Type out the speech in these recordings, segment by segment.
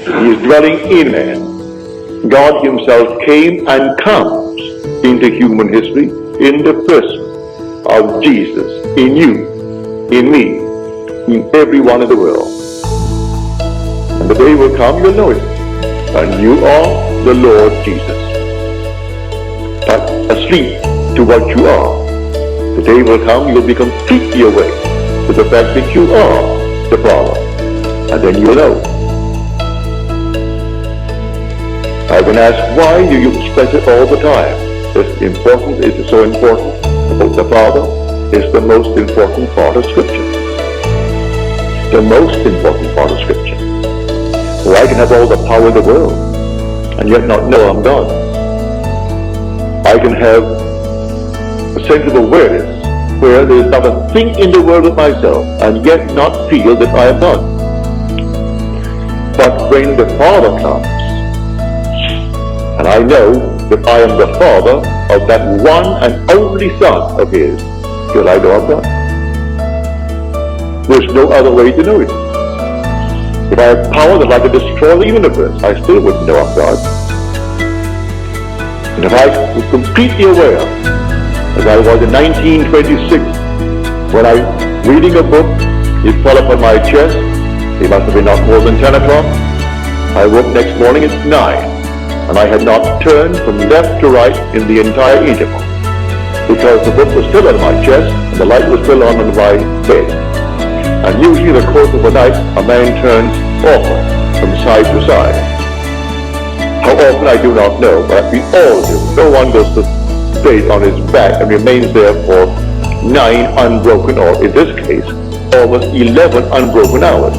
He is dwelling in man. God himself came and comes into human history in the person of Jesus, in you, in me, in everyone in the world. And the day will come, you'll know it. And you are the Lord Jesus. Not asleep to what you are. The day will come, you'll be completely awake to the fact that you are the Father. And then you'll know. I've been asked, why do you express it all the time? It's important, it's so important. About the Father is the most important part of Scripture. The most important part of Scripture. Well, I can have all the power in the world and yet not know I'm God. I can have a sense of awareness where there is not a thing in the world of myself and yet not feel that I am God. But when the Father comes, and I know that I am the Father of that one and only Son of His, till I know I'm God. There's no other way to know it. If I have power that I could destroy the universe, I still wouldn't know I'm God. And if I was completely aware, as I was in 1926, when I was reading a book, it fell upon my chest. It must have been not more than 10 o'clock. I woke next morning at 9, and I had not turned from left to right in the entire interval, because the book was still on my chest, and the light was still on my bed. And usually in the course of a night, a man turns often from side to side. How often I do not know, but we all do. No one goes to bed on his back and remains there for 9 unbroken, or in this case, almost 11 unbroken hours.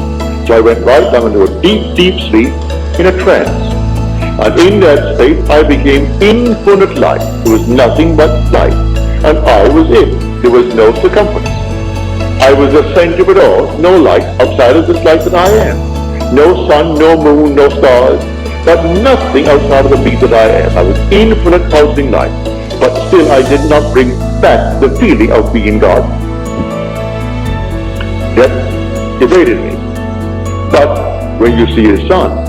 So I went right down into a deep, deep sleep in a trance. And in that state, I became infinite light. There was nothing but light. And I was it. There was no circumference. I was the center of it all. No light outside of this light that I am. No sun, no moon, no stars. But nothing outside of the being that I am. I was infinite pulsing light. But still I did not bring back the feeling of being God. That evaded me. But when you see His Son,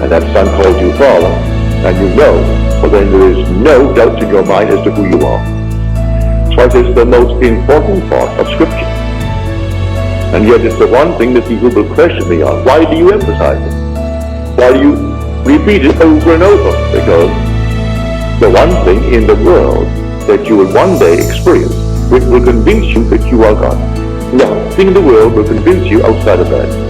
and that Son calls you Father, and you know, well then there is no doubt in your mind as to who you are. So it is the most important part of Scripture. And yet it's the one thing that people will question me on. Why do you emphasize it? Why do you repeat it over and over? Because the one thing in the world that you will one day experience, which will convince you that you are God. Nothing in the world will convince you outside of that.